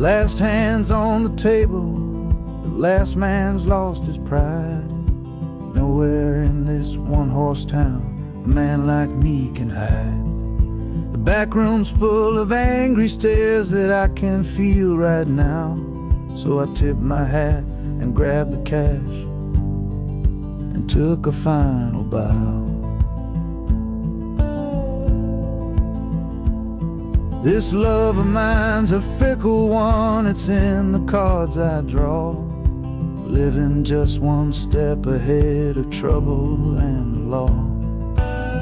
last hand's on the table, the last man's lost his pride. Nowhere in this one-horse town a man like me can hide. The back room's full of angry stares that I can feel right now. So I tipped my hat and grabbed the cash and took a final bow. This love of mine's a fickle one, it's in the cards I draw. Living just one step ahead of trouble and the law.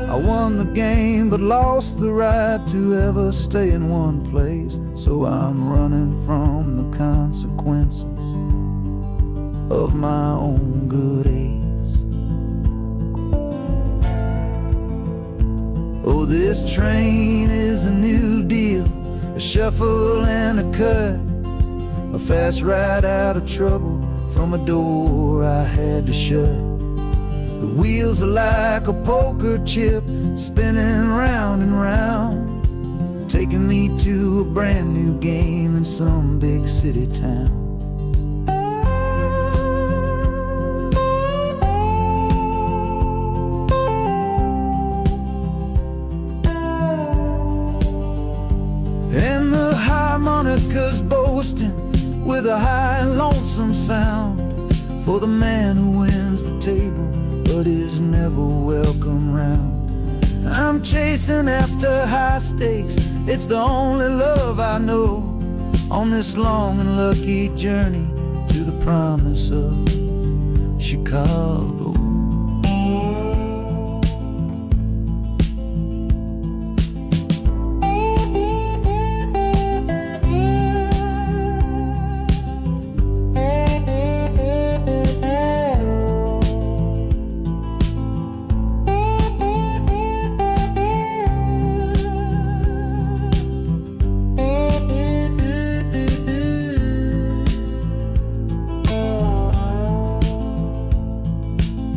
I won the game but lost the right to ever stay in one place. So I'm running from the consequences of my own good ace. Oh, this train is a new deal, a shuffle and a cut, a fast ride out of trouble from a door I had to shut. The wheels are like a poker chip, spinning round and round, taking me to a brand new game in some big city town. And the harmonica's boasting with a high and lonesome sound for the man who wins the table but is never welcome round. I'm chasing after high stakes, it's the only love I know on this long and lucky journey to the promise of Chicago.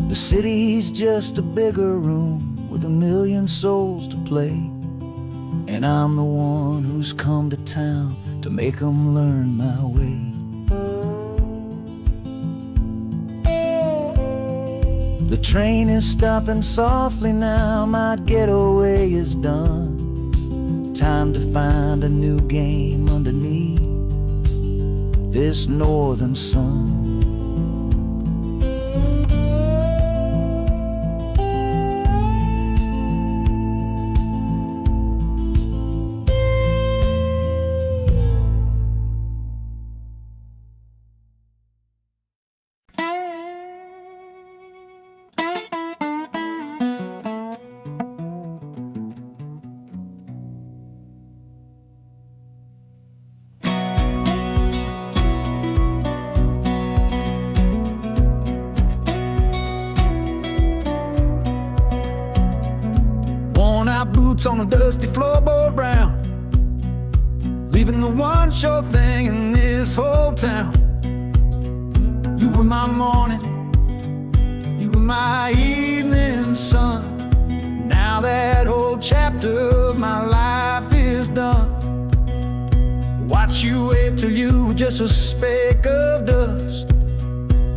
The city's just a bigger room with a million souls to play, and I'm the one who's come to town to make them learn my way. The train is stopping softly now, my getaway is done. Time to find a new game underneath this northern sun. Boots on a dusty floorboard brown, leaving the one sure thing in this whole town. You were my morning, you were my evening sun. Now that whole chapter of my life is done. Watch you wave till you were just a speck of dust.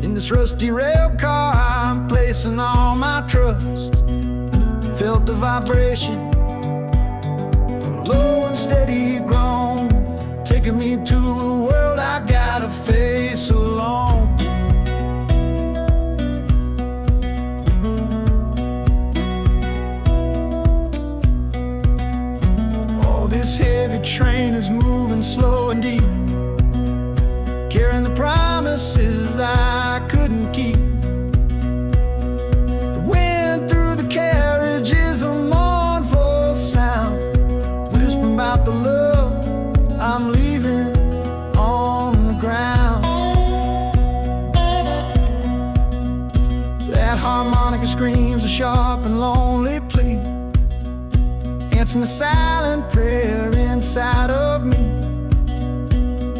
In this rusty rail car I'm placing all my trust. Felt the vibration, low and steady grown, taking me to a world I gotta face alone. Oh, this heavy train is moving slow and deep, carrying the promises I couldn't keep. The wind through the carriage is a mournful sound, whispering about the love I'm leaving on the ground. That harmonica screams a sharp and lonely plea, answering the silent prayer inside of me.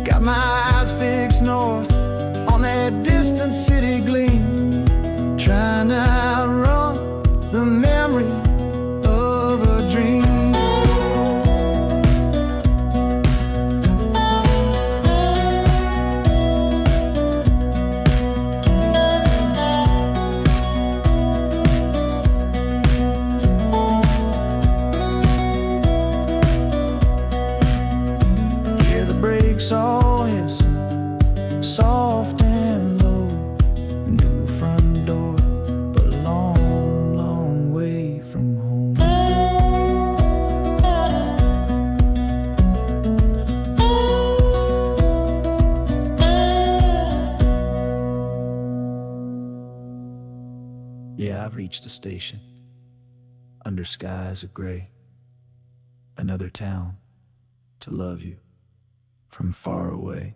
Got my eyes fixed north on that distant city gleam, trying to outrun the memory of a dream. Yeah, I've reached the station, under skies of gray. Another town to love you from far away.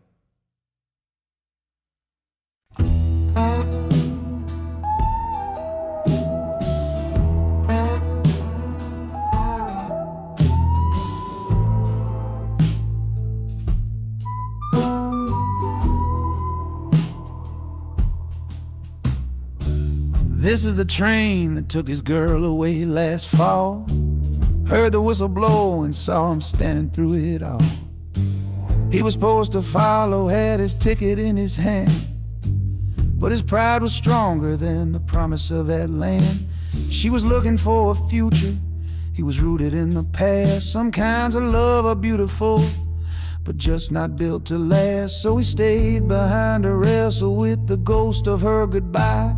This is the train that took his girl away last fall. Heard the whistle blow and saw him standing through it all. He was supposed to follow, had his ticket in his hand, but his pride was stronger than the promise of that land. She was looking for a future, he was rooted in the past. Some kinds of love are beautiful, but just not built to last. So he stayed behind to wrestle with the ghost of her goodbye.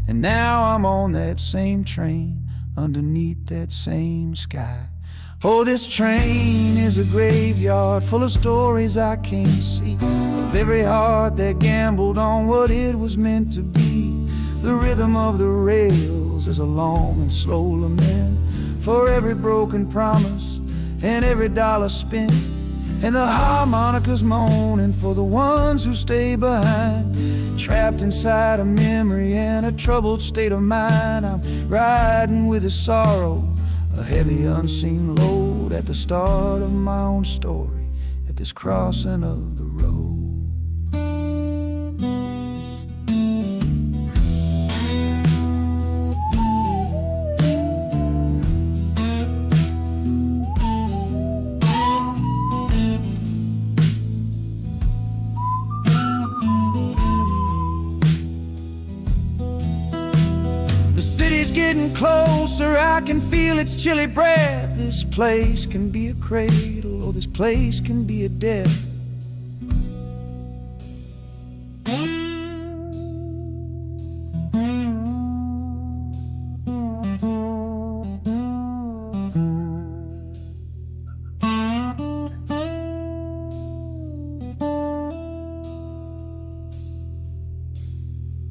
And now I'm on that same train, underneath that same sky. Oh, this train is a graveyard full of stories I can't see, of every heart that gambled on what it was meant to be. The rhythm of the rails is a long and slow lament for every broken promise and every dollar spent, and the harmonicas moaning for the ones who stay behind, trapped inside a memory and a troubled state of mind. I'm riding with a sorrow, a heavy unseen load, at the start of my own story, at this crossing of the road. The city's getting closer, I can feel its chilly breath. This place can be a cradle, or this place can be a death.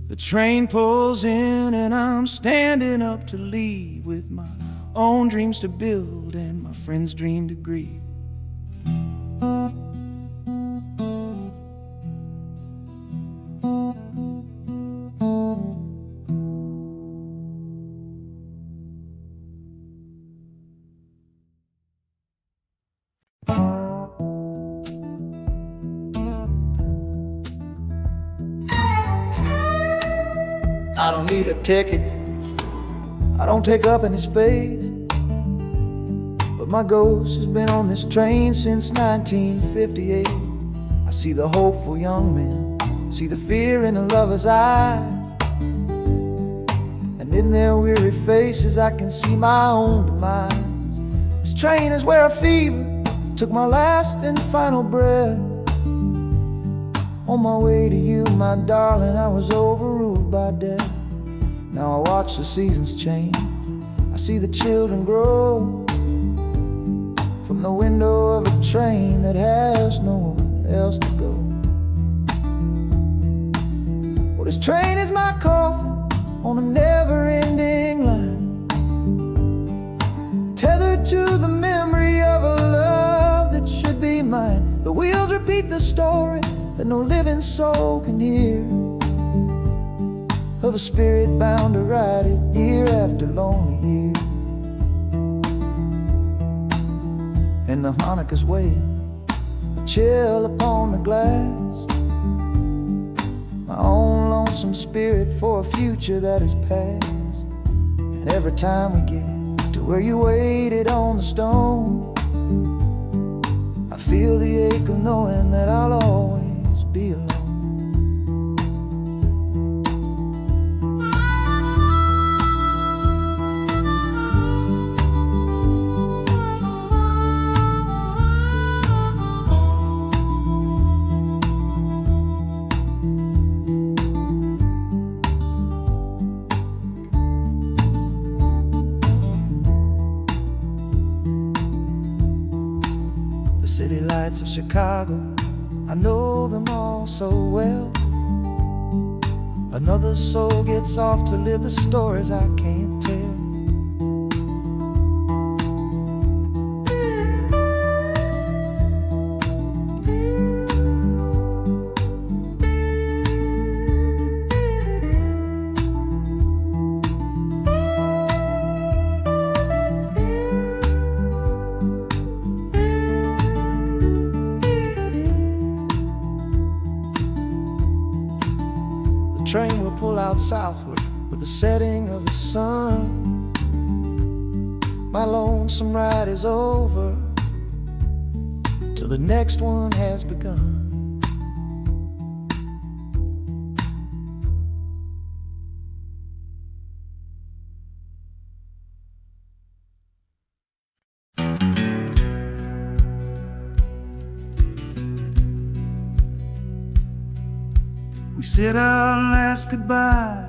The train pulls in and I'm standing up to leave, with my own dreams to build and my friend's dream to grieve. I don't need a ticket, I don't take up any space, but my ghost has been on this train since 1958. I see the hopeful young men, see the fear in the lovers' eyes, and in their weary faces I can see my own demise. This train is where a fever took my last and final breath. On my way to you, my darling, I was overruled by death. Now I watch the seasons change, I see the children grow, from the window of a train that has nowhere else to go. Well, this train is my coffin on a never-ending line, tethered to the memory of a love that should be mine. The wheels repeat the story that no living soul can hear, of a spirit bound to ride it year after lonely year. And the harmonicas wail, a chill upon the glass, my own lonesome spirit for a future that is past. And every time we get to where you waited on the stone, I feel the ache of knowing that I'll always be alone. The city lights of Chicago, I know them all so well. Another soul gets off to live the stories I can't tell. The train will pull out southward with the setting of the sun. My lonesome ride is over till the next one has begun. We said our last goodbye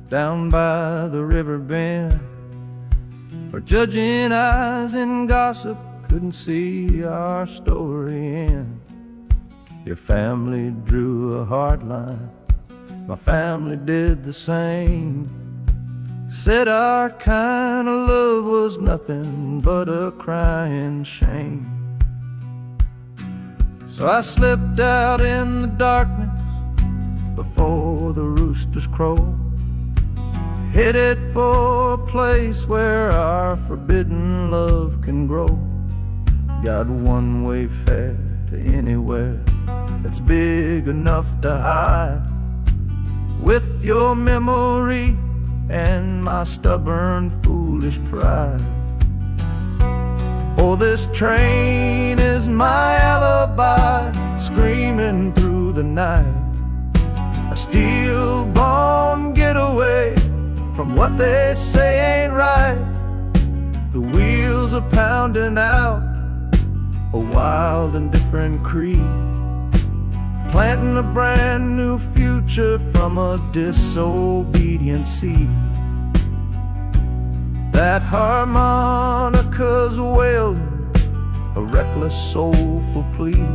down by the river bend, where judging eyes and gossip couldn't see our story end. Your family drew a hard line, my family did the same. Said our kind of love was nothing but a crying shame. So I slipped out in the darkness before the roosters crow, headed for a place where our forbidden love can grow. Got one way fare to anywhere that's big enough to hide, with your memory and my stubborn foolish pride. Oh, this train is my alibi, screaming through the night, a steel-born getaway from what they say ain't right. The wheels are pounding out a wild and different creed, planting a brand new future from a disobedient seed. That harmonica's wailing a reckless soulful plea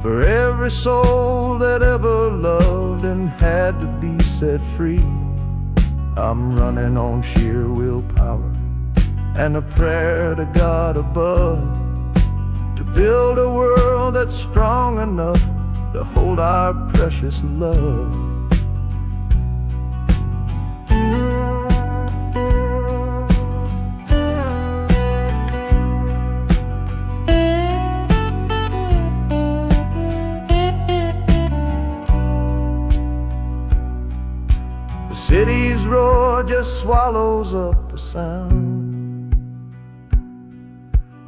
for every soul that ever loved and had to be set free. I'm running on sheer willpower and a prayer to God above, to build a world that's strong enough to hold our precious love. The city's roar just swallows up the sound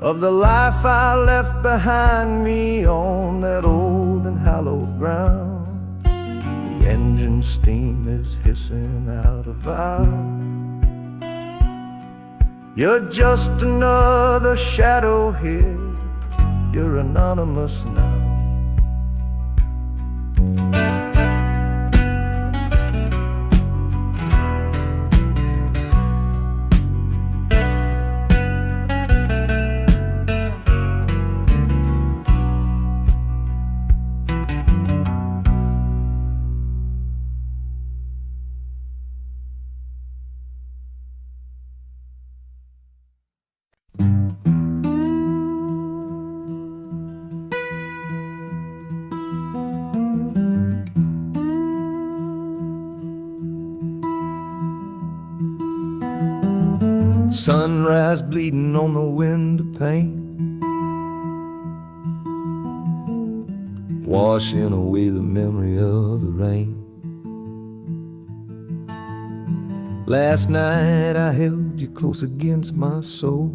of the life I left behind me on that old and hallowed ground. The engine steam is hissing out of ours. You're just another shadow here, you're anonymous now. Sunrise bleeding on the window pane, washing away the memory of the rain. Last night I held you close against my soul.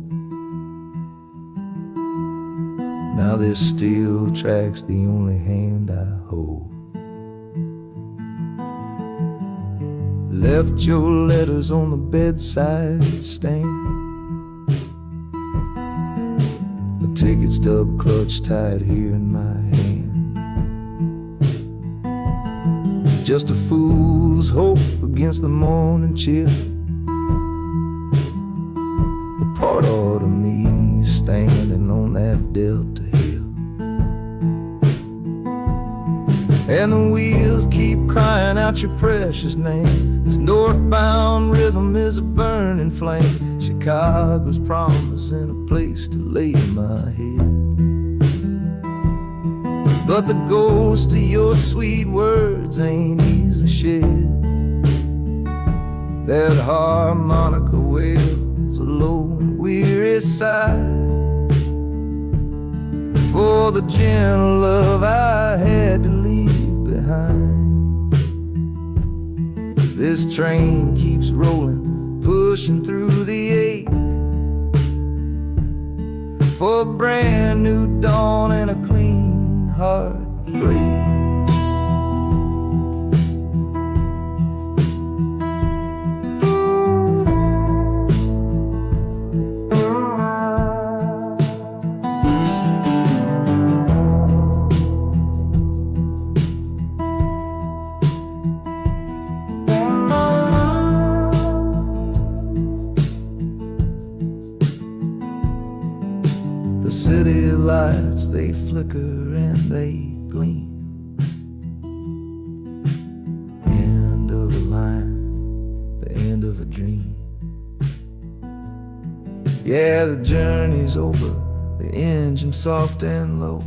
Now this steel track's the only hand I hold. Left your letters on the bedside stand, the ticket stub clutched tight here in my hand. Just a fool's hope against the morning chill, the part of me standing on that Delta hill. and the wheels keep crying out your precious name. This northbound rhythm is a burning flame. Chicago's promising a place to lay my head. But the ghost of your sweet words ain't easy shed. That harmonica wails a low and weary sigh for the gentle love I had to leave behind. This train keeps rolling, pushing through the ache, for a brand new dawn and a clean heartbreak. The city lights, they flicker and they gleam. End of the line, the end of a dream. Yeah, the journey's over, the engine soft and low.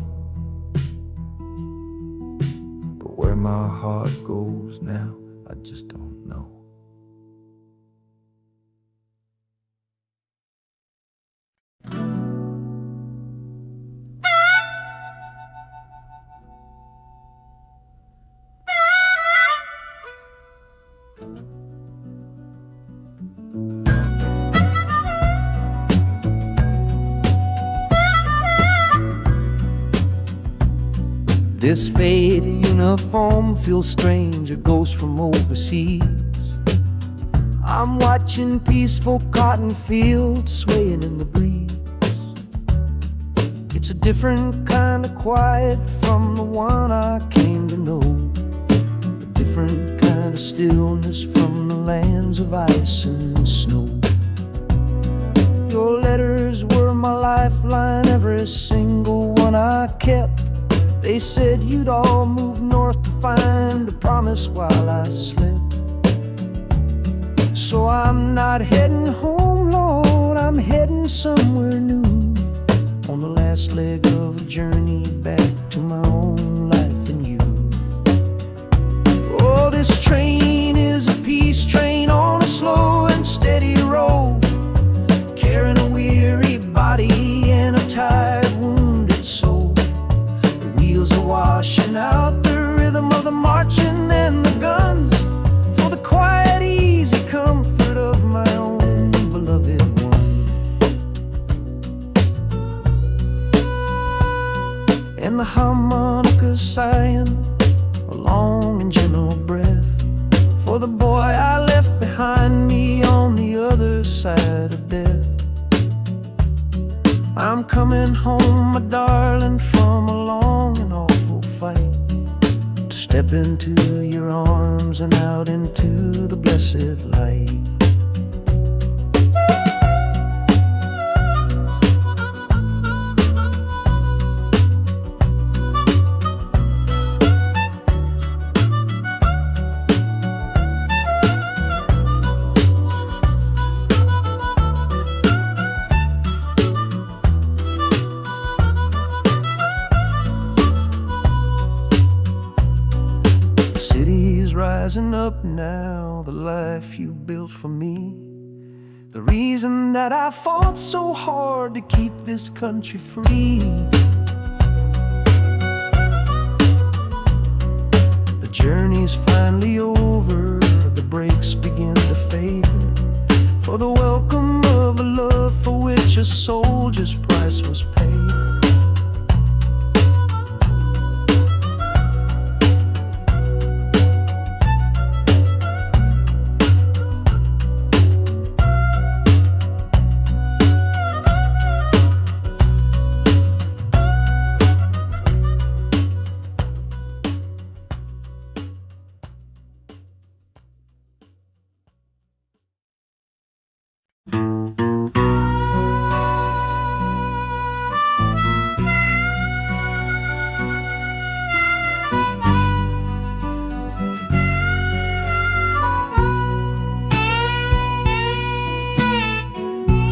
But where my heart goes now, I just don't know. This faded uniform feels strange, a ghost from overseas. I'm watching peaceful cotton fields swaying in the breeze. It's a different kind of quiet from the one I came to know, a different kind of stillness from the lands of ice and snow. Your letters were my lifeline, every single one I kept. They said you'd all move north to find a promise while I slept. So I'm not heading home, Lord, I'm heading somewhere new, on the last leg of a journey back to my own life and you. Oh, this train is a peace train on a slow and steady road, carrying a weary body and a tired, wounded soul. Wheels are washing out the rhythm of the marching and the guns, for the quiet, easy comfort of my own beloved one. And the harmonica sighing a long and gentle breath for the boy I left behind me on the other side of death. I'm coming home, my darling, from a long and awful fight, to step into your arms and out into the blessed light. Rising up now, the life you built for me, the reason that I fought so hard to keep this country free. The journey's finally over, the brakes begin to fade, for the welcome of a love for which a soldier's price was paid.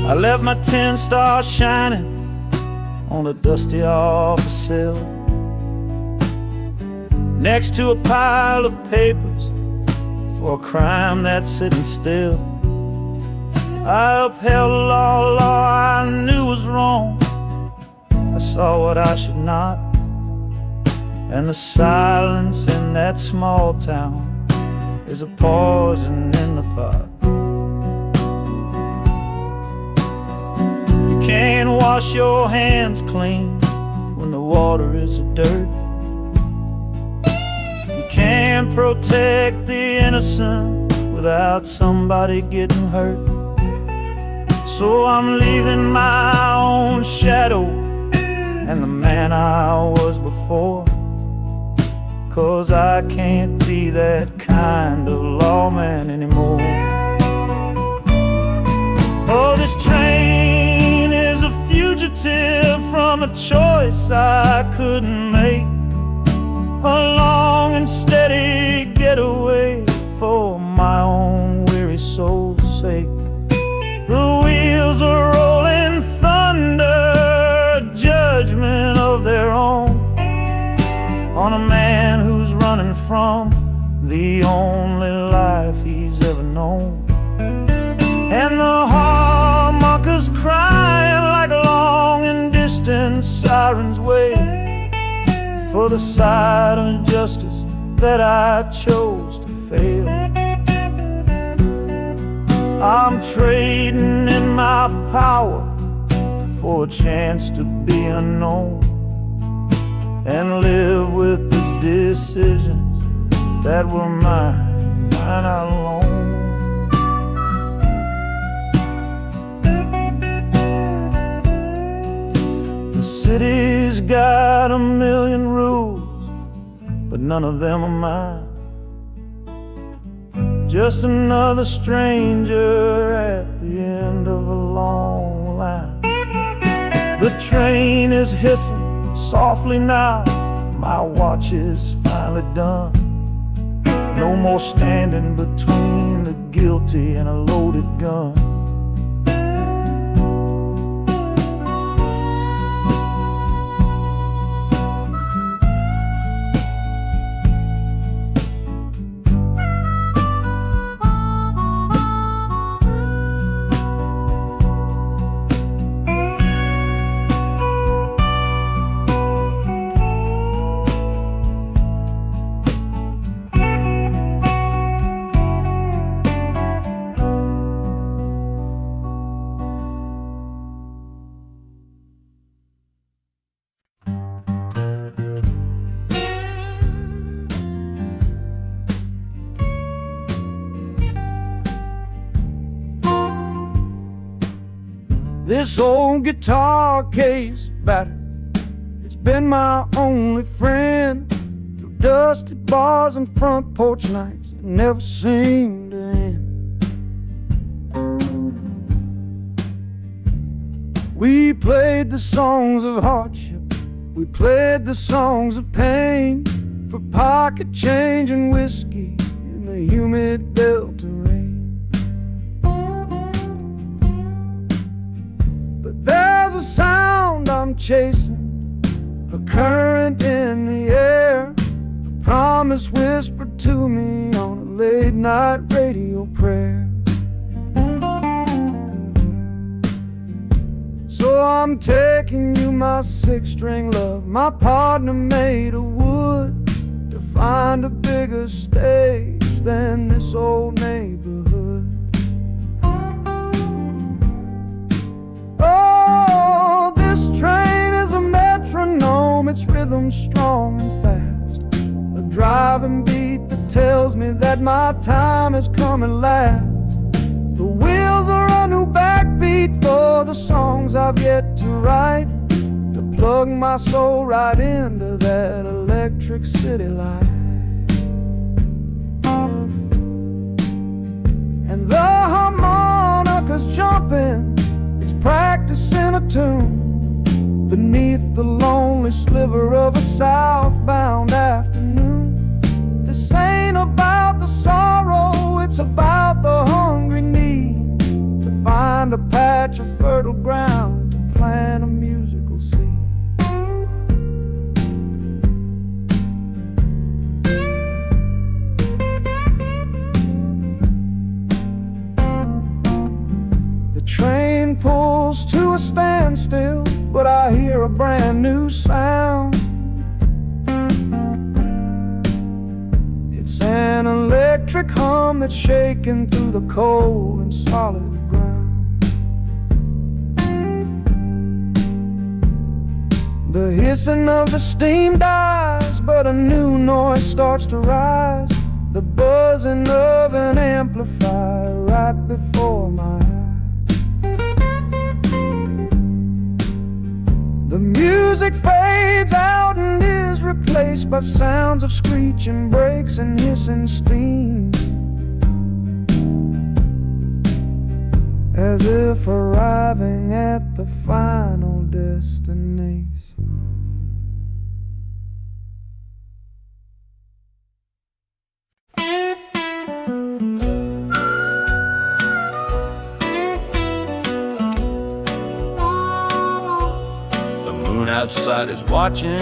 I left my 10 stars shining on a dusty office sill, next to a pile of papers for a crime that's sitting still. I upheld a law I knew was wrong. I saw what I should not, and the silence in that small town is a poison in the pot. You can't wash your hands clean when the water is dirt. You can't protect the innocent without somebody getting hurt. So I'm leaving my own shadow and the man I was before, 'cause I can't be that kind of lawman anymore. Oh, this train is a fugitive from a choice I couldn't make, a long and steady getaway for my own weary soul's sake. The wheels are rolling thunder, a judgment of their own, on a man who's running from the only life he's ever known. And the harmonicas crying like long and distant sirens wait for the side of justice that I chose to fail. I'm trading in my power for a chance to be unknown and live with the decisions that were mine alone. The city's got a million rules, but none of them are mine. Just another stranger at the end of a long line. The train is hissing softly now, my watch is finally done. No more standing between the guilty and a loaded gun. This old guitar case battered, it's been my only friend through dusty bars and front porch nights that never seem to end. We played the songs of hardship, we played the songs of pain, for pocket change and whiskey in the humid Delta rain. There's a sound I'm chasing, a current in the air, a promise whispered to me on a late night radio prayer. So I'm taking you, my six-string love, my partner made of wood, to find a bigger stage than this old neighborhood. Oh, this train is a metronome, its rhythm strong and fast, a driving beat that tells me that my time is coming last. The wheels are a new backbeat for the songs I've yet to write, to plug my soul right into that electric city light. And the harmonica's jumping, practicing a tune beneath the lonely sliver of a southbound afternoon. This ain't about the sorrow, it's about the hungry need to find a patch such a fertile ground to plant a musical seed. The train pulls to a standstill, but I hear a brand new sound. It's an electric hum that's shaking through the cold and solid ground. The hissing of the steam dies, but a new noise starts to rise. The buzzing of an amplifier right before my eyes. The music fades out and is replaced by sounds of screeching brakes and hissing steam, as if arriving at the final destination. Outside is watching,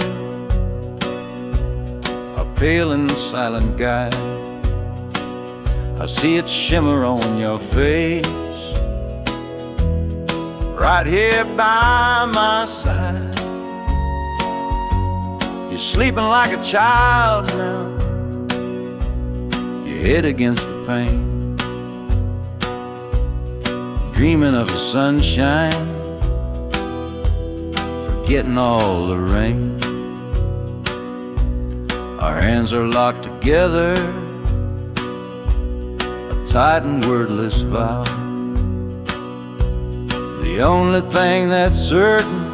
a pale and silent guide. I see it shimmer on your face, right here by my side. You're sleeping like a child now, your head against the pane, dreaming of the sunshine, getting all the rain. Our hands are locked together, a tight and wordless vow. The only thing that's certain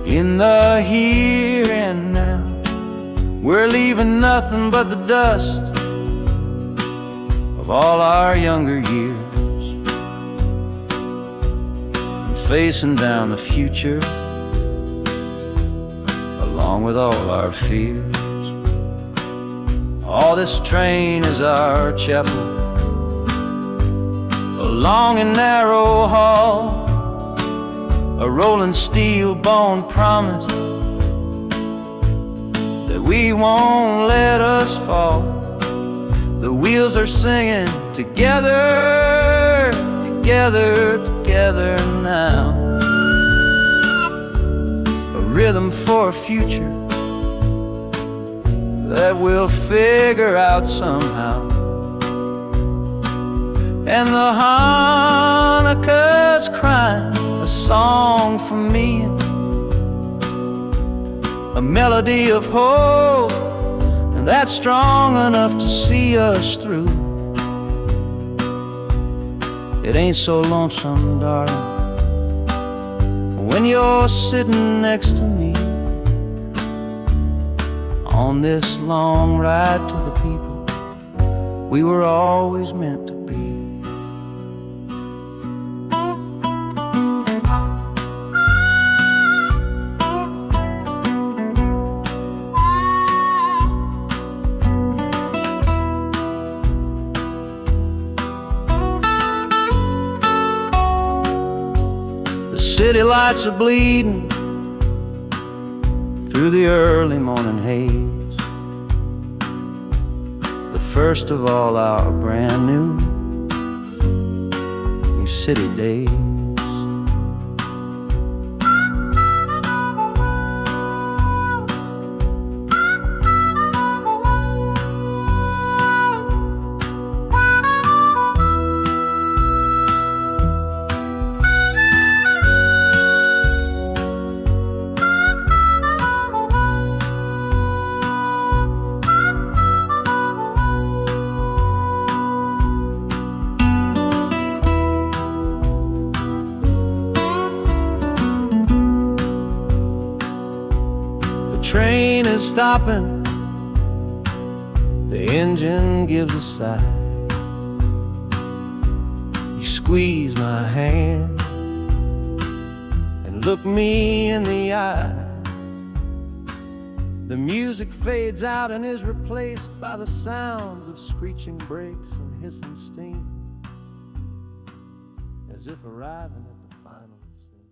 in the here and now, we're leaving nothing but the dust of all our younger years, facing down the future along with all our fears. All this train is our chapel, a long and narrow hall, a rolling steel bone promise that we won't let us fall. The wheels are singing together, together, together now. A rhythm for a future that we'll figure out somehow. And the Hanukkah's crying a song for me, a melody of hope, and that's strong enough to see us through. It ain't so lonesome, darling, when you're sitting next to me on this long ride to the people we were always meant to be. City lights are bleeding through the early morning haze, the first of all our brand new city days. Train is stopping, the engine gives a sigh. You squeeze my hand and look me in the eye. The music fades out and is replaced by the sounds of screeching brakes and hissing steam, as if arriving at the final cinch.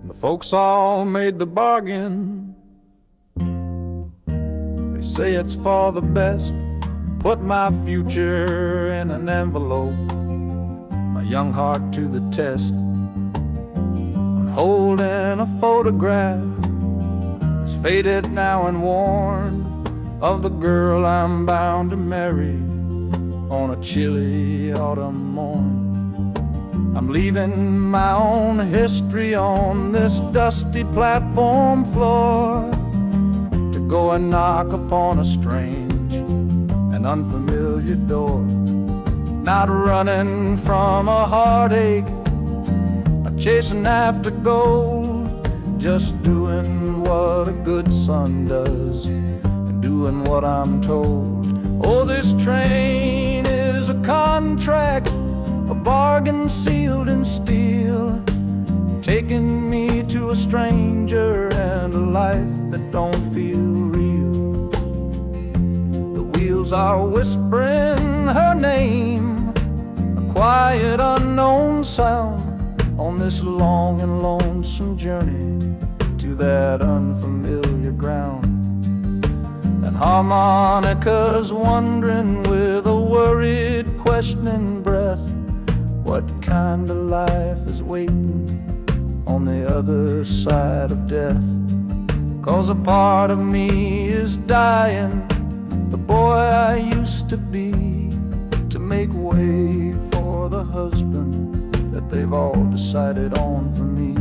The folks all made the bargain. They say it's for the best. Put my future in an envelope, my young heart to the test. I'm holding a photograph, it's faded now and worn, of the girl I'm bound to marry on a chilly autumn morn. I'm leaving my own history on this dusty platform floor to go and knock upon a strange and unfamiliar door. Not running from a heartache, not chasing after gold, just doing what a good son does and doing what I'm told. Oh, this train is a contract, a bargain sealed in steel, taking me to a stranger and a life that don't feel real. The wheels are whispering her name, a quiet unknown sound, on this long and lonesome journey to that unfamiliar ground. And harmonicas wondering with a worried, questioning breath, what kind of life is waiting on the other side of death? 'Cause a part of me is dying, the boy I used to be, to make way for the husband that they've all decided on for me.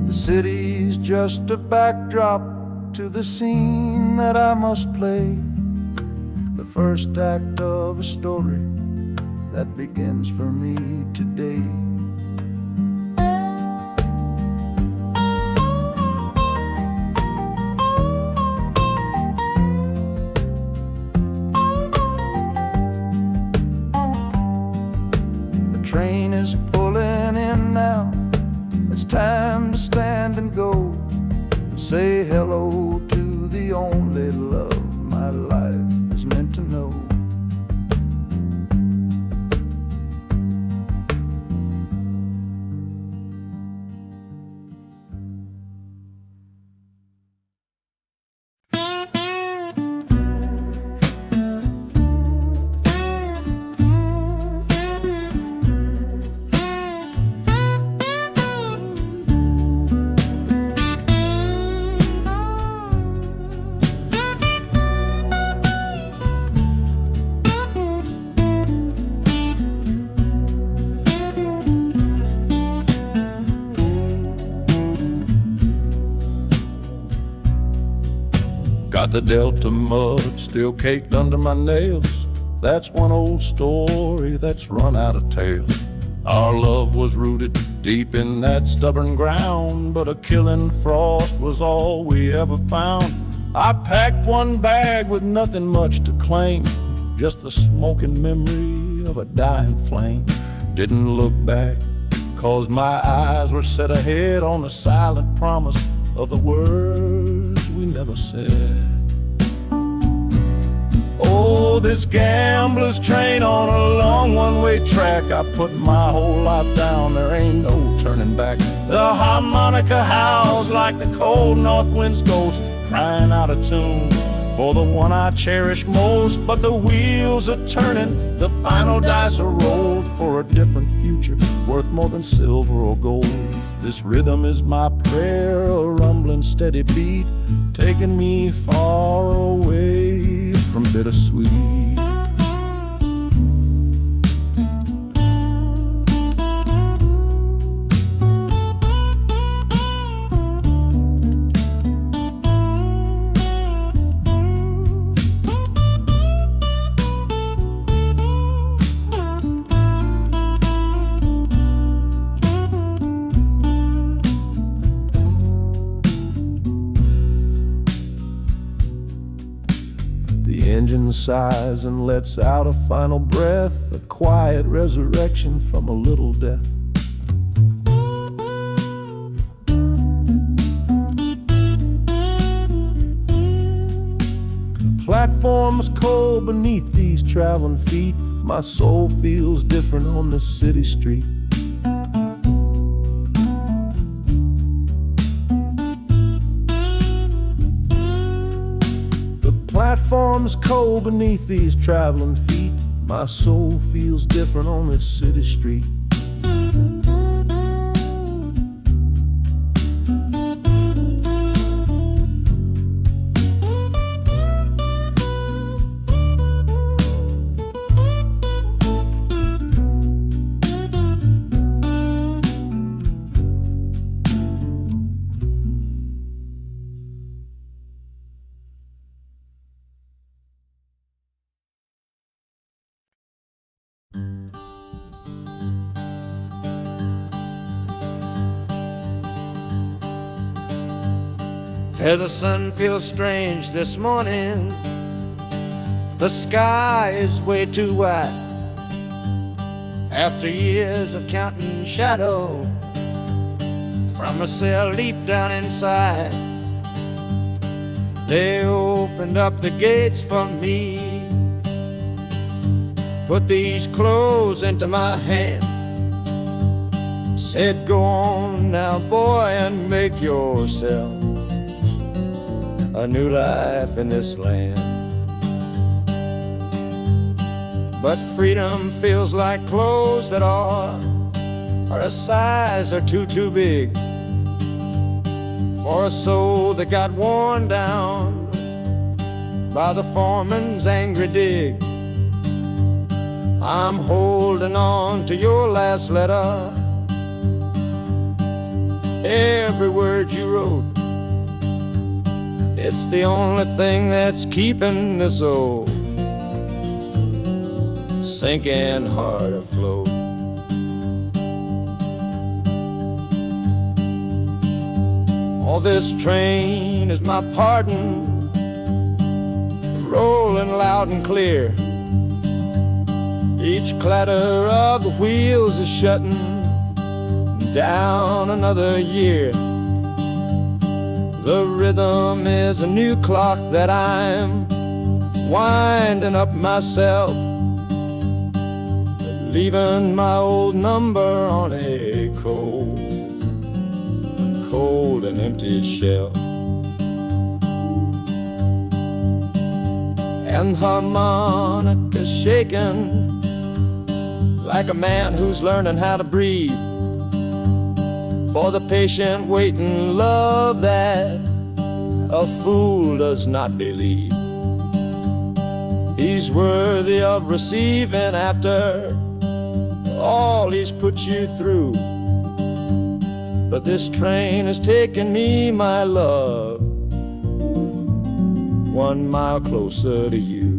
The city's just a backdrop to the scene that I must play, the first act of a story that begins for me today. The train is pulling in now, it's time to stand and go and say hello to the only love my life is meant to know. Got the Delta mud still caked under my nails. That's one old story that's run out of tales. Our love was rooted deep in that stubborn ground, but a killing frost was all we ever found. I packed one bag with nothing much to claim, just the smoking memory of a dying flame. Didn't look back, 'cause my eyes were set ahead on the silent promise of the words we never said. Oh, this gambler's train on a long one-way track, I put my whole life down, there ain't no turning back. The harmonica howls like the cold north wind's ghost, crying out a tune for the one I cherish most. But the wheels are turning, the final dice are rolled for a different future, worth more than silver or gold. This rhythm is my prayer, a rumbling steady beat, taking me far away from bittersweet. sighs and lets out a final breath, a quiet resurrection from a little death. The platform's cold beneath these traveling feet. My soul feels different on this city street. Platform's cold beneath these traveling feet. My soul feels different on this city street. The sun feels strange this morning. The sky is way too white. After years of counting shadow from a cell deep down inside, they opened up the gates for me, put these clothes into my hand, said, "Go on now, boy, and make yourself a new life in this land." But freedom feels like clothes that are a size or too big for a soul that got worn down by the foreman's angry dig. I'm holding on to your last letter, every word you wrote. It's the only thing that's keeping this old sinking heart afloat. Oh, this train is my pardon, rolling loud and clear. Each clatter of the wheels is shutting down another year. The rhythm is a new clock that I'm winding up myself, leaving my old number on a cold and empty shelf. And harmonica shaking like a man who's learning how to breathe, for the patient waiting love that a fool does not believe. He's worthy of receiving after all he's put you through. But this train has taken me, my love, 1 mile closer to you.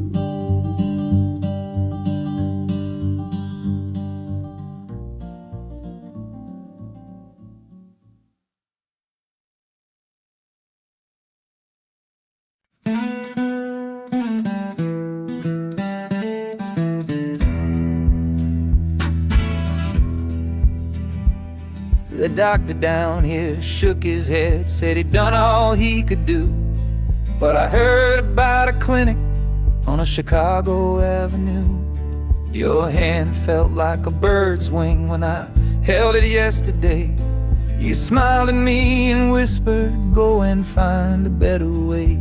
The doctor down here shook his head, said he'd done all he could do. But I heard about a clinic on a Chicago avenue. Your hand felt like a bird's wing when I held it yesterday. You smiled at me and whispered, "Go and find a better way."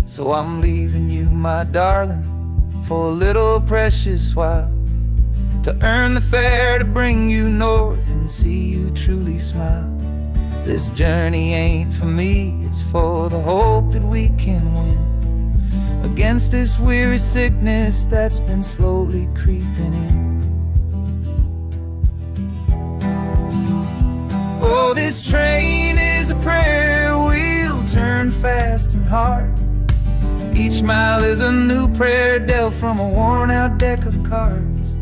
So I'm leaving you, my darling, for a little precious while, to earn the fare to bring you north and see you truly smile. This journey ain't for me, it's for the hope that we can win against this weary sickness that's been slowly creeping in. Oh, this train is a prayer wheel turned fast and hard. Each mile is a new prayer dealt from a worn-out deck of cards.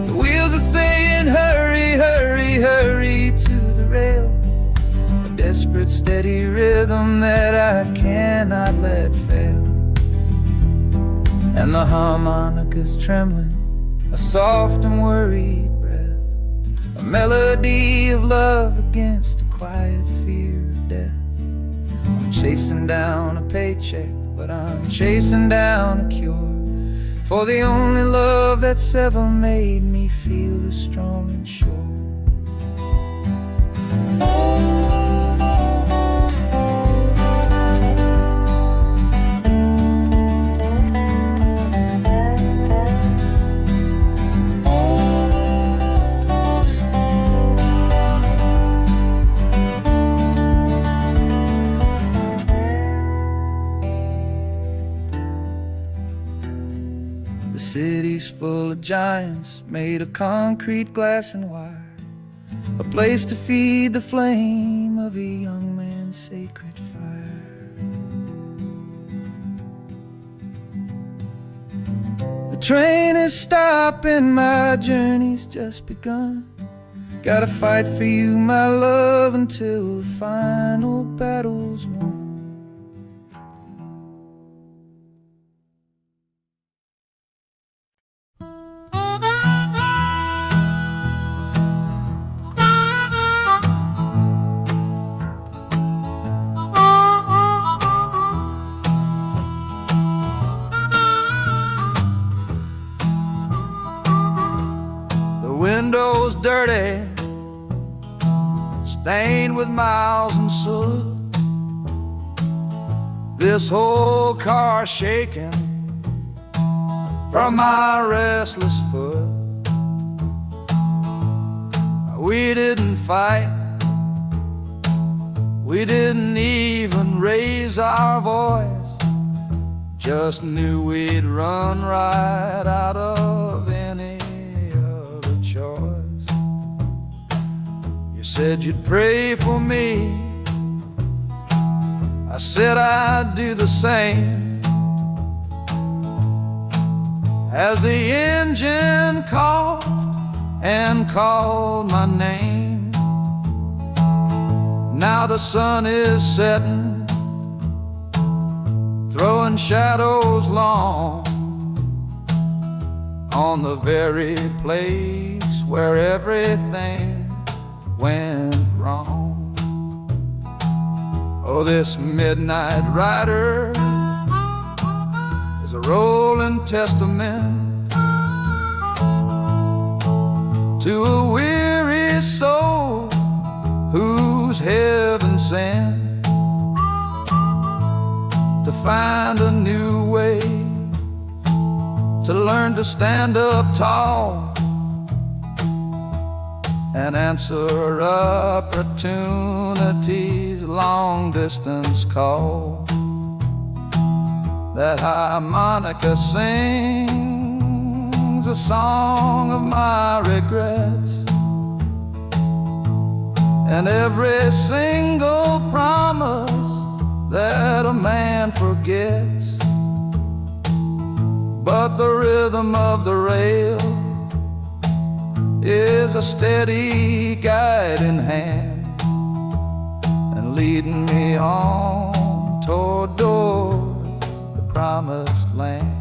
The wheels are saying, hurry, hurry, hurry to the rail. A desperate, steady rhythm that I cannot let fail. and the harmonica's trembling, a soft and worried breath, a melody of love against a quiet fear of death. I'm chasing down a paycheck, but I'm chasing down a cure for the only love that's ever made me feel this strong and sure. The city's full of giants made of concrete, glass, and wire, a place to feed the flame of a young man's sacred fire. The train is stopping, my journey's just begun. Gotta fight for you, my love, until the final battle's won. Windows dirty, stained with miles and soot. This whole car shaking from my restless foot. We didn't fight, we didn't even raise our voice, just knew we'd run right out of any choice. You said you'd pray for me, I said I'd do the same. As the engine coughed and called my name, now the sun is setting, throwing shadows long on the very place where everything went wrong. Oh, this midnight rider is a rolling testament to a weary soul whose heaven sent to find a new way, to learn to stand up tall and answer opportunity's long-distance call. That harmonica sings a song of my regrets, and every single promise that a man forgets. But the rhythm of the rail is a steady guiding hand, and leading me on toward the promised land.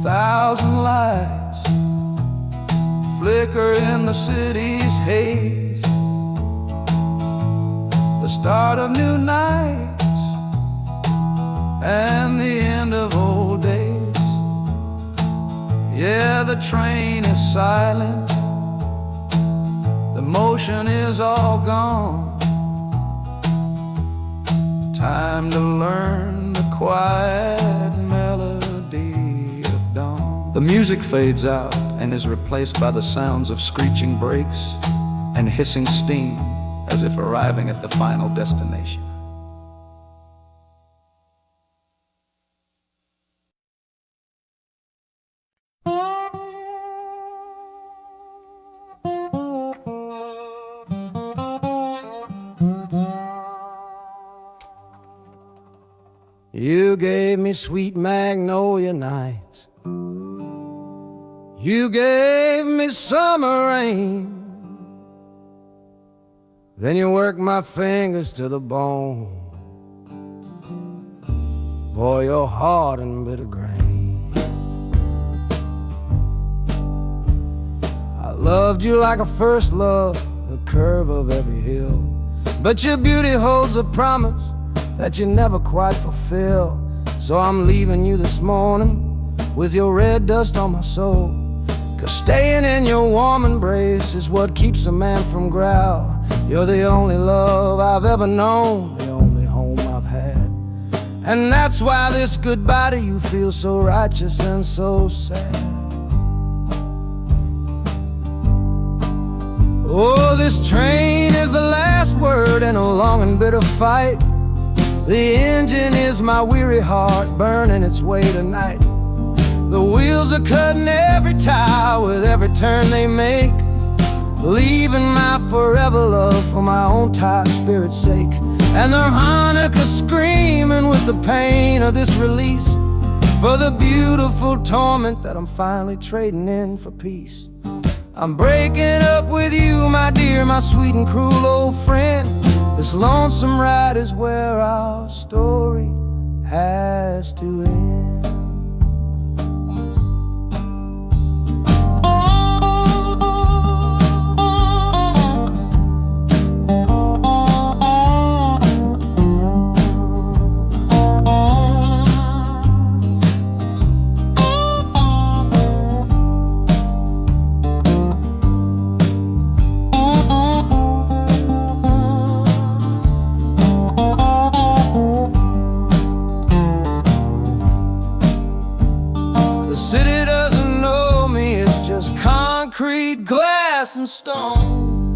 1,000 lights flicker in the city's haze, the start of new nights and the end of old days. Yeah, the train is silent, the motion is all gone. Time to learn the quiet melody of dawn. The music fades out and is replaced by the sounds of screeching brakes and hissing steam, as if arriving at the final destination. You gave me sweet magnolia nights. You gave me summer rain. Then you worked my fingers to the bone. Boy, you're hard and bitter grain. I loved you like a first love, the curve of every hill. But your beauty holds a promise that you never quite fulfill. So I'm leaving you this morning with your red dust on my soul. 'Cause staying in your warm embrace is what keeps a man from growl. You're the only love I've ever known, the only home I've had. And that's why this goodbye to you feels so righteous and so sad. Oh, this train is the last word in a long and bitter fight. The engine is my weary heart burning its way tonight. The wheels are cutting every tire with every turn they make, leaving my forever love for my own tired spirit's sake. And the harmonica screaming with the pain of this release, for the beautiful torment that I'm finally trading in for peace. I'm breaking up with you, my dear, my sweet and cruel old friend. This lonesome ride is where our story has to end. Concrete, glass, and stone.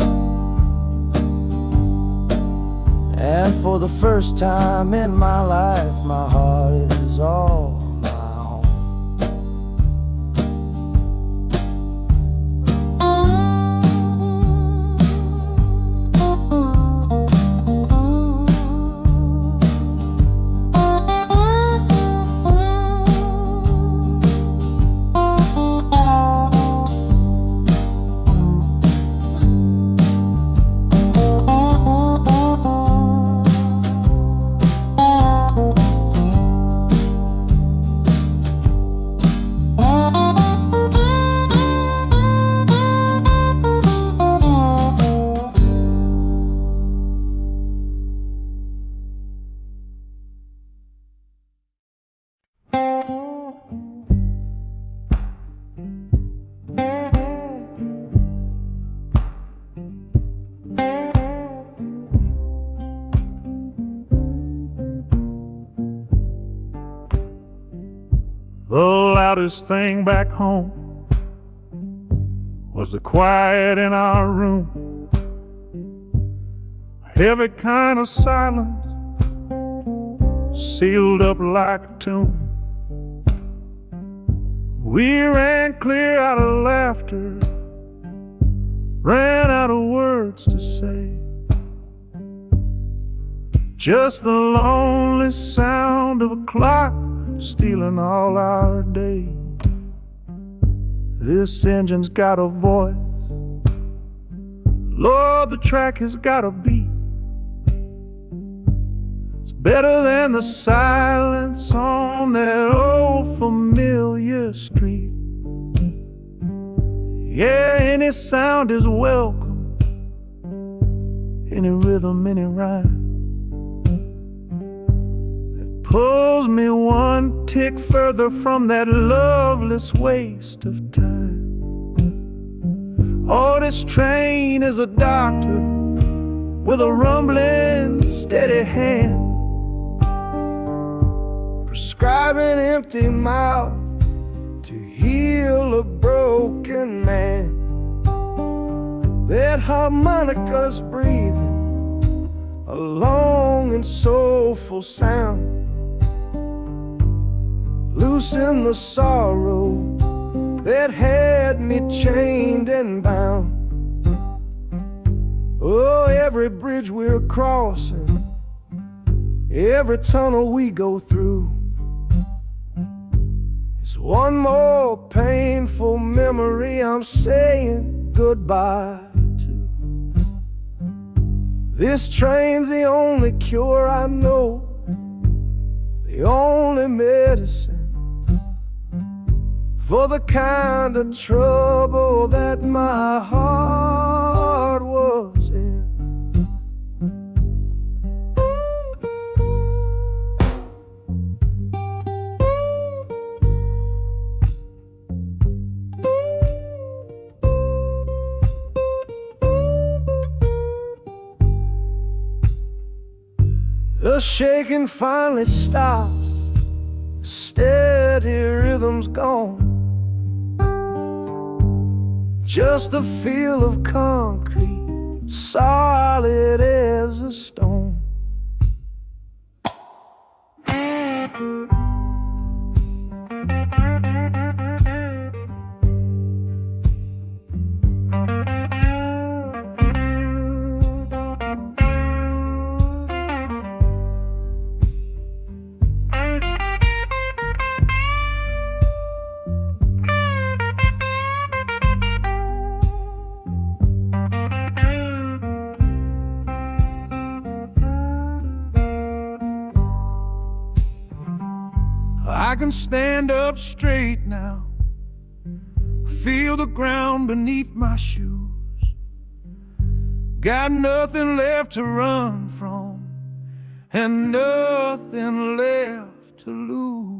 And for the first time in my life, my heart is all my own. The loudest thing back home was the quiet in our room. A heavy kind of silence, sealed up like a tomb. We ran clear out of laughter, ran out of words to say. Just the lonely sound of a clock stealing all our day. This engine's got a voice, Lord, the track has got a beat. It's better than the silence on that old familiar street. Yeah, any sound is welcome, any rhythm, any rhyme. Pulls me one tick further from that loveless waste of time. Oh, this train is a doctor with a rumbling, steady hand, prescribing empty mouths to heal a broken man. That harmonica's breathing a long and soulful sound. Loosen the sorrow that had me chained and bound. Oh, every bridge we're crossing, Every tunnel we go through is one more painful memory I'm saying goodbye to. This train's the only cure I know, the only medicine for the kind of trouble that my heart was in. The shaking finally stops, steady rhythm's gone. Just a feel of concrete, solid as a stone. I can stand up straight now, feel the ground beneath my shoes. Got nothing left to run from and nothing left to lose.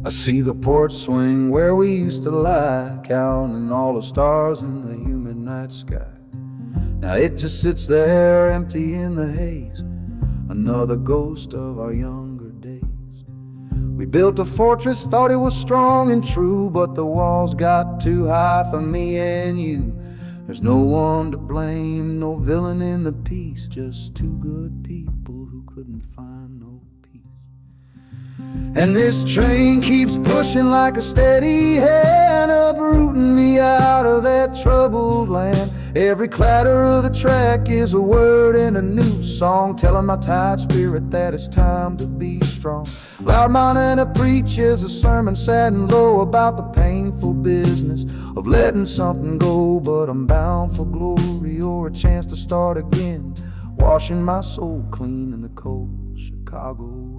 I see the porch swing where we used to lie, counting all the stars in the humid night sky. Now it just sits there empty in the haze, another ghost of our younger days. We built a fortress, thought it was strong and true, but the walls got too high for me and you. There's no one to blame, no villain in the piece, just two good people who couldn't find no peace. And this train keeps pushing like a steady hand, uprooting me out of that troubled land. Every clatter of the track is a word in a new song, telling my tired spirit that it's time to be strong. Loud Montana preaches a sermon sad and low about the painful business of letting something go, but I'm bound for glory or a chance to start again, washing my soul clean in the cold Chicago rain.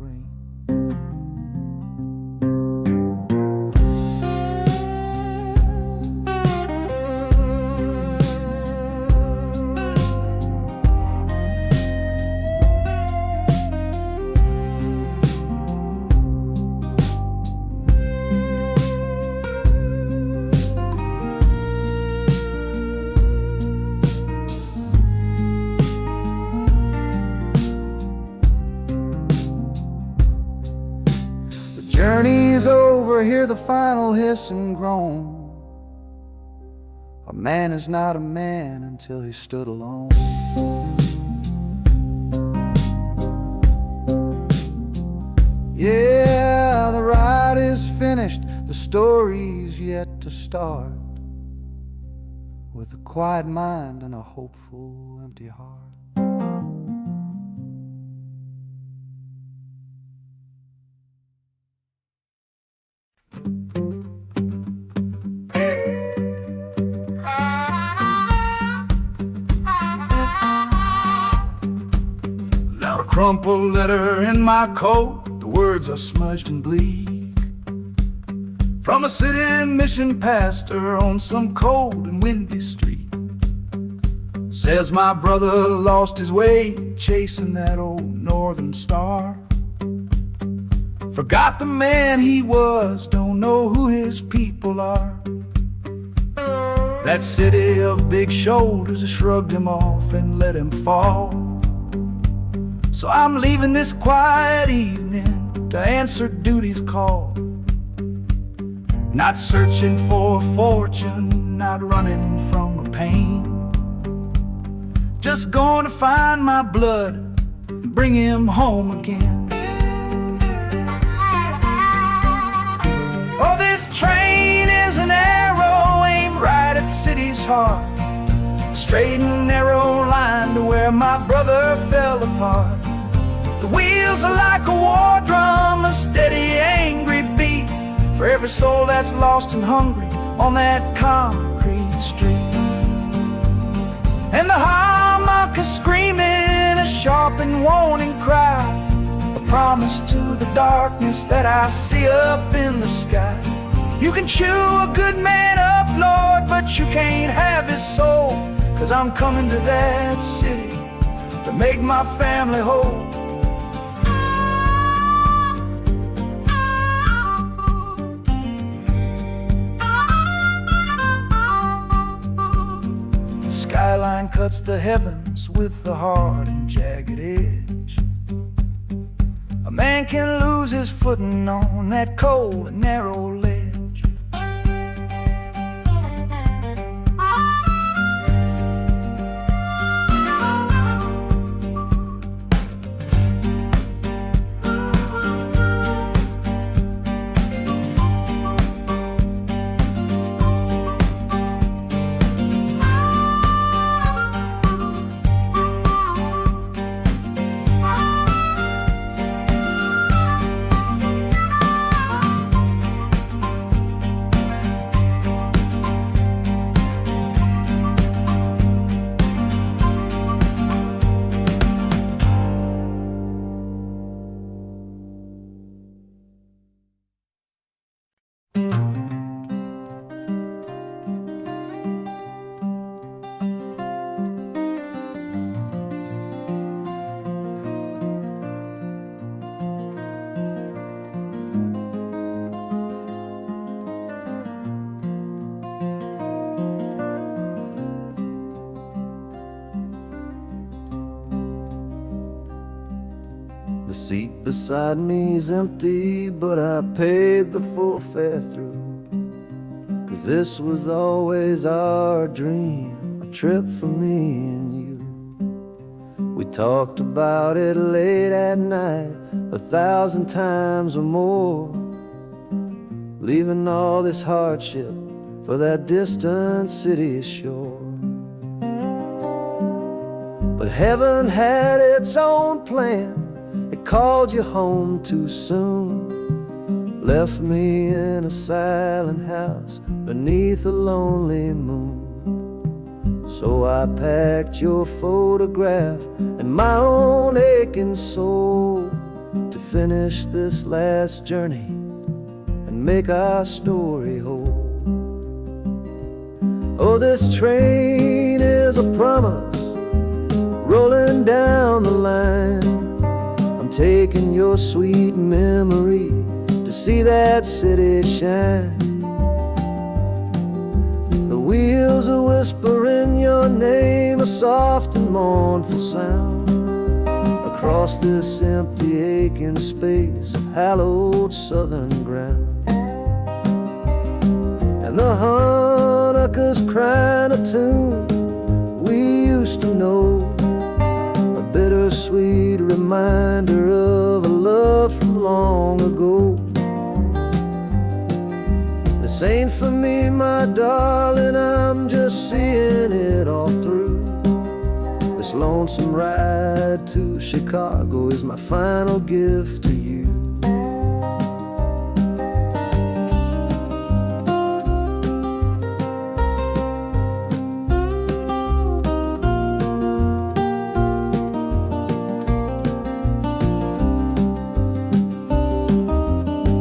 Journey's over, hear the final hiss and groan. A man is not a man until he stood alone. Yeah, the ride is finished, the story's yet to start, with a quiet mind and a hopeful empty heart. Crumpled letter in my coat, the words are smudged and bleak, from a city mission pastor on some cold and windy street. Says my brother lost his way chasing that old northern star, forgot the man he was, don't know who his people are. That city of big shoulders shrugged him off and let him fall. So I'm leaving this quiet evening to answer duty's call. Not searching for a fortune, not running from a pain. Just going to find my blood and bring him home again. Oh, this train is an arrow aimed right at the city's heart. A straight and narrow line to where my brother fell apart. The wheels are like a war drum, a steady, angry beat for every soul that's lost and hungry on that concrete street. And the harmonica screaming a sharp and warning cry, a promise to the darkness that I see up in the sky. You can chew a good man up, Lord, but you can't have his soul. 'Cause I'm coming to that city to make my family whole. The skyline cuts the heavens with a hard and jagged edge. A man can lose his footing on that cold and narrow ledge. The seat beside me's empty, but I paid the full fare through. 'Cause this was always our dream, a trip for me and you. We talked about it late at night, 1,000 times or more, leaving all this hardship for that distant city's shore. But heaven had its own plan. It called you home too soon, left me in a silent house beneath a lonely moon. So I packed your photograph and my own aching soul to finish this last journey and make our story whole. Oh, this train is a promise rolling down the line. Taking your sweet memory to see that city shine. The wheels are whispering your name, a soft and mournful sound, across this empty aching space of hallowed southern ground. And the harmonica's crying a tune we used to know, bittersweet reminder of a love from long ago. This ain't for me, my darling, I'm just seeing it all through. This lonesome ride to Chicago is my final gift to you.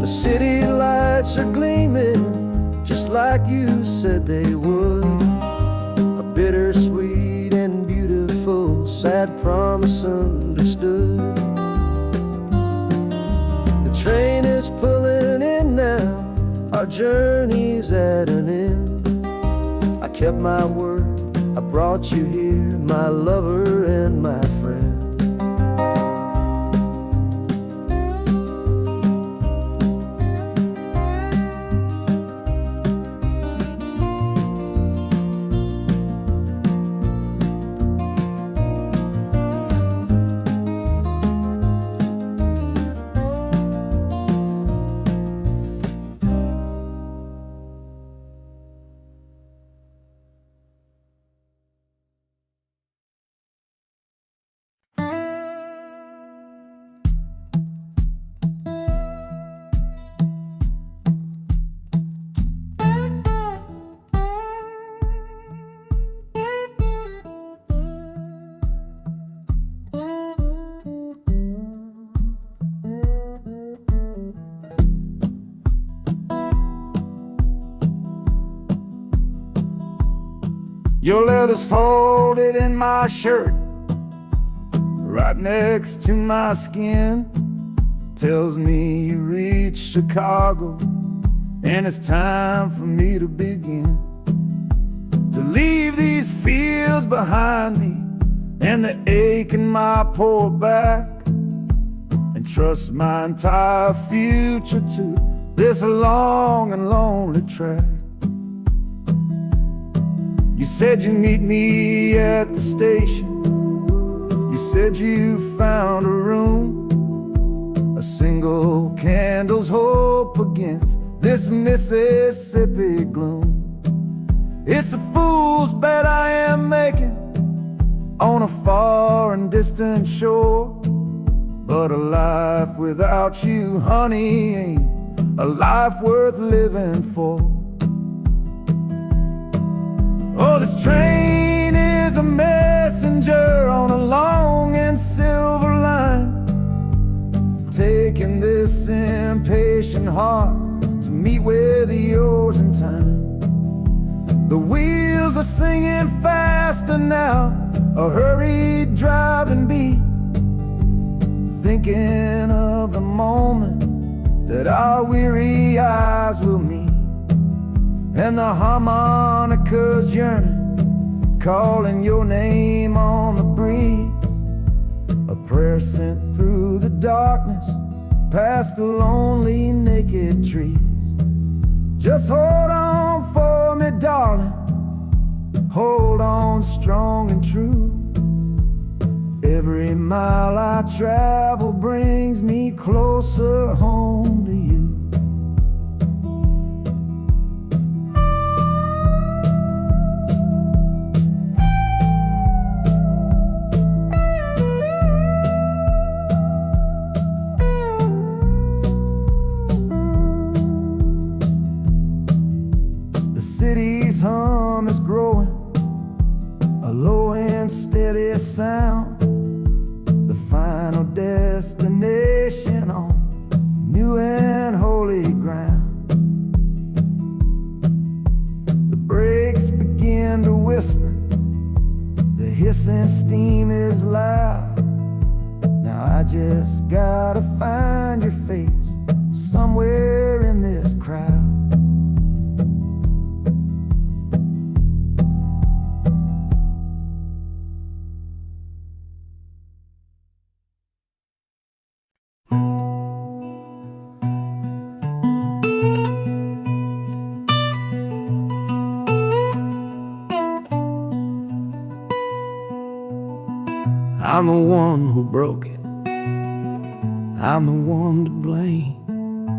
City lights are gleaming just like you said they would. A bittersweet and beautiful sad promise understood. The train is pulling in now, our journey's at an end. I kept my word, I brought you here, my lover and my friend. Your letter's folded in my shirt, right next to my skin. Tells me you reached Chicago, and it's time for me to begin. To leave these fields behind me, and the ache in my poor back, and trust my entire future to this long and lonely track. You said you'd meet me at the station. You said you found a room, a single candle's hope against this Mississippi gloom. It's a fool's bet I am making on a far and distant shore, but a life without you, honey, ain't a life worth living for. Oh, this train is a messenger on a long and silver line, taking this impatient heart to meet with yours in time. The wheels are singing faster now, a hurried driving beat, thinking of the moment that our weary eyes will meet. And the harmonica's yearning, calling your name on the breeze, a prayer sent through the darkness, past the lonely naked trees. Just hold on for me, darling, hold on strong and true. Every mile I travel brings me closer home to you. The city's hum is growing, a low and steady sound, the final destination on new and holy ground. The brakes begin to whisper, the hissing steam is loud. Now I just gotta find your face somewhere in this crowd. I'm the one who broke it, I'm the one to blame.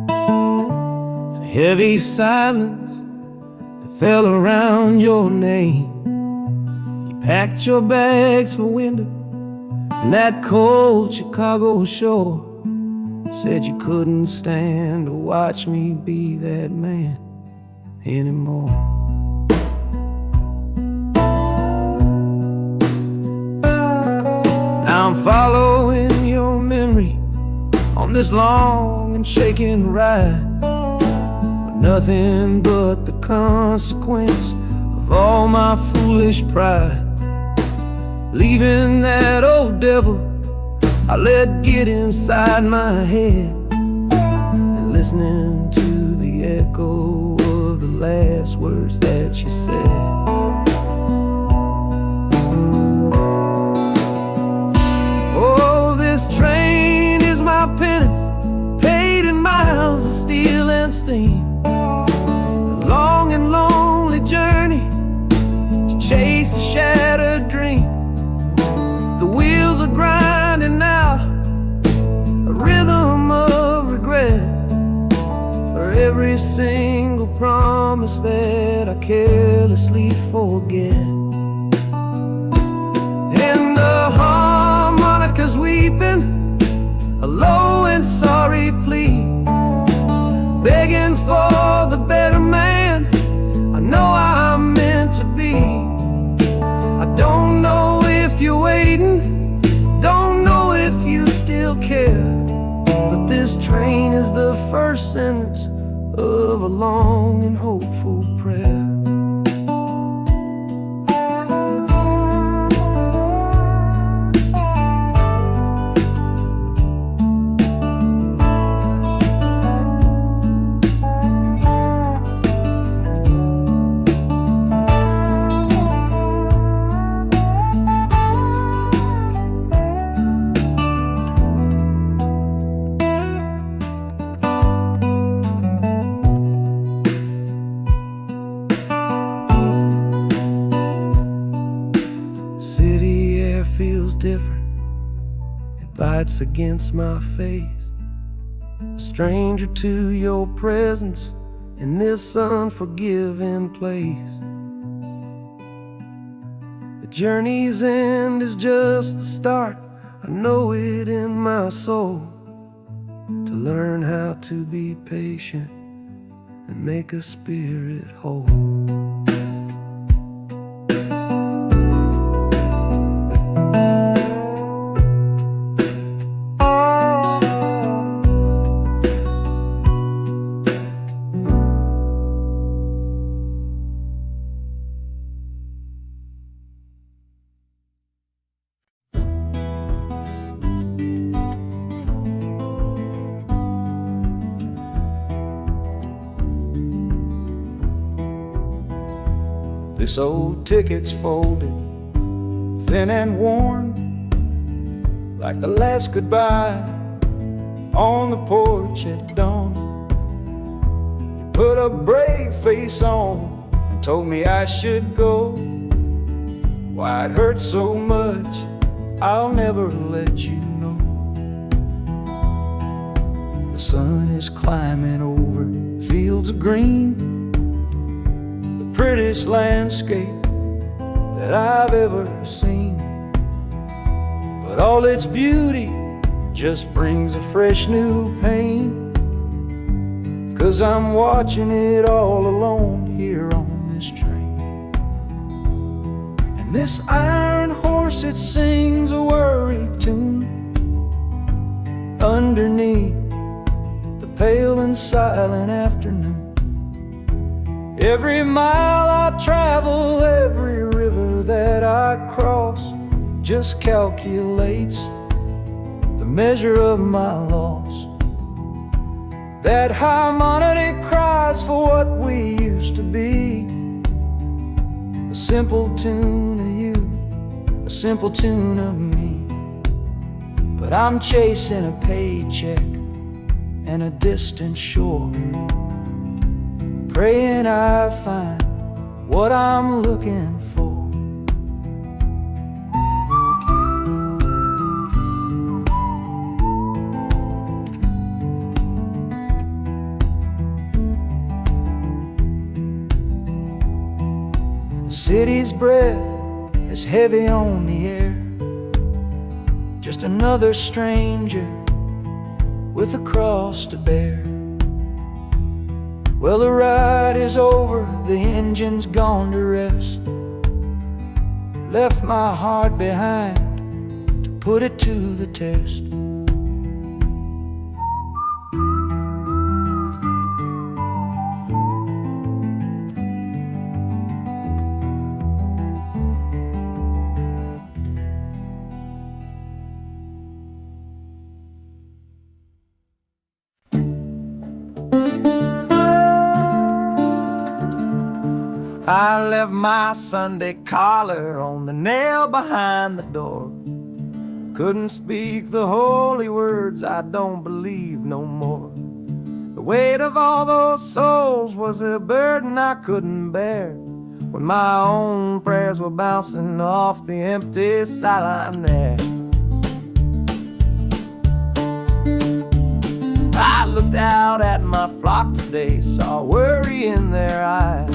The heavy silence that fell around your name. You packed your bags for winter in that cold Chicago shore. Said you couldn't stand to watch me be that man anymore. Now I'm following your memory on this long and shaking ride, with nothing but the consequence of all my foolish pride. Leaving that old devil I let get inside my head, and listening to the echo of the last words that you said. This train is my penance, paid in miles of steel and steam. A long and lonely journey to chase a shattered dream. The wheels are grinding now, a rhythm of regret, for every single promise that I carelessly forget. And the harmonica's weeping, a low and sorry plea, begging for the better man I know I'm meant to be. I don't know if you're waiting, don't know if you still care, but this train is the first sentence of a long and hopeful prayer. different. It bites against my face. A stranger to your presence in this unforgiving place. The journey's end is just the start. I know it in my soul. To learn how to be patient and make a spirit whole. This old ticket's folded, thin and worn, like the last goodbye on the porch at dawn. You put a brave face on and told me I should go. Why it hurts so much, I'll never let you know. The sun is climbing over fields of green, prettiest landscape that I've ever seen. But all its beauty just brings a fresh new pain, 'cause I'm watching it all alone here on this train. And this iron horse, it sings a worry tune underneath the pale and silent afternoon. Every mile I travel, every river that I cross, just calculates the measure of my loss. That harmony cries for what we used to be. A simple tune of you, a simple tune of me. But I'm chasing a paycheck and a distant shore, praying I find what I'm looking for. The city's breath is heavy on the air, just another stranger with a cross to bear. Well, the ride is over, the engine's gone to rest. Left my heart behind to put it to the test. I left my Sunday collar on the nail behind the door. Couldn't speak the holy words, I don't believe no more. The weight of all those souls was a burden I couldn't bear, when my own prayers were bouncing off the empty sideline there. I looked out at my flock today, saw worry in their eyes.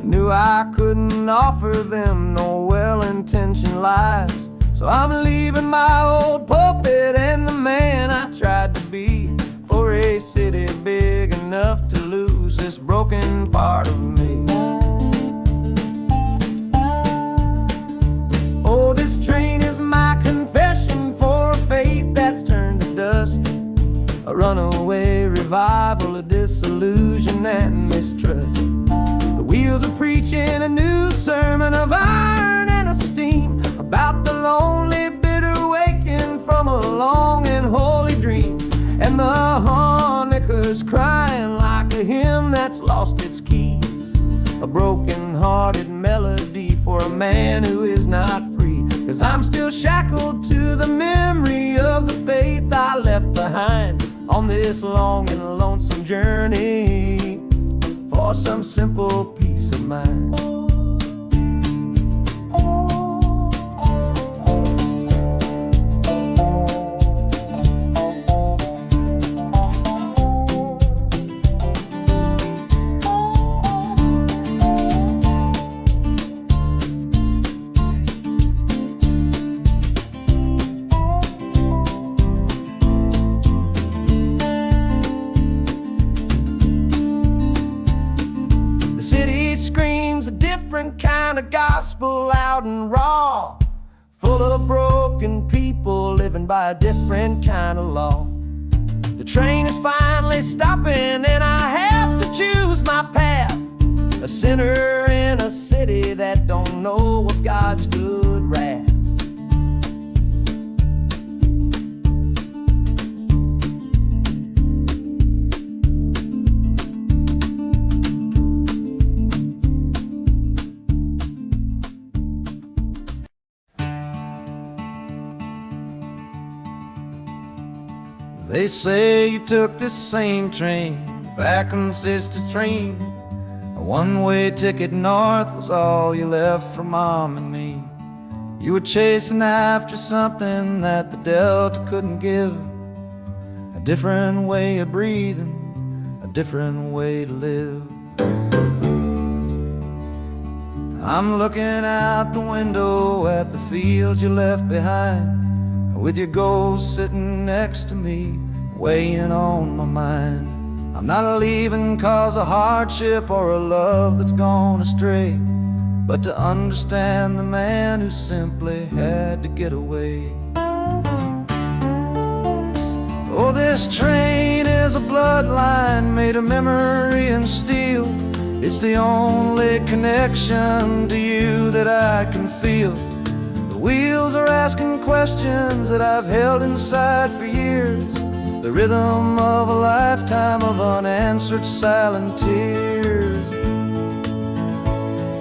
Knew I couldn't offer them no well-intentioned lies. So I'm leaving my old pulpit and the man I tried to be, for a city big enough to lose this broken part of me. Oh, this train is my confession for a faith that's turned to dust, a runaway revival of disillusion and mistrust. The wheels are preaching a new sermon of iron and of steam, about the lonely, bitter waking from a long and holy dream. And the harmonicas crying like a hymn that's lost its key, a broken-hearted melody for a man who is not free. 'Cause I'm still shackled to the memory of the faith I left behind on this long and lonesome journey for some simple peace of mind. city screams a different kind of gospel, loud and raw, full of broken people living by a different kind of law. The train is finally stopping and I have to choose my path, a sinner in a city that don't know of God's good wrath. They say you took this same train back on Sister Train. A one-way ticket north was all you left for Mom and me. You were chasing after something that the Delta couldn't give, a different way of breathing, a different way to live. I'm looking out the window at the fields you left behind, with your ghost sitting next to me, weighing on my mind. I'm not leaving cause of hardship or a love that's gone astray, but to understand the man who simply had to get away. Oh, this train is a bloodline made of memory and steel. It's the only connection to you that I can feel. The wheels are asking questions that I've held inside for years, the rhythm of a lifetime of unanswered silent tears.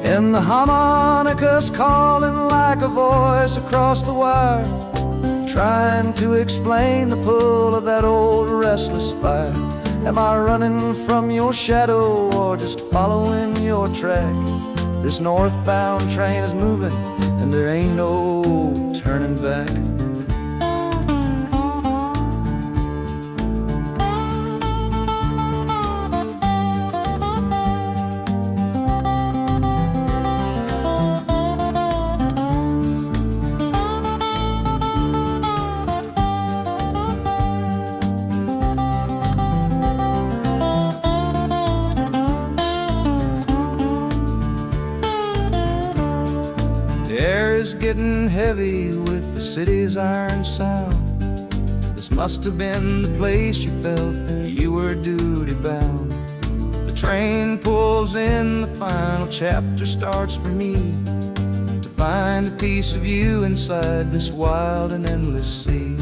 And the harmonica's calling like a voice across the wire, trying to explain the pull of that old restless fire. Am I running from your shadow or just following your track? This northbound train is moving and there ain't no turning back. The air is getting heavy with the city's iron sound. This must have been the place you felt that you were duty bound. The train pulls in, the final chapter starts for me, to find a piece of you inside this wild and endless sea.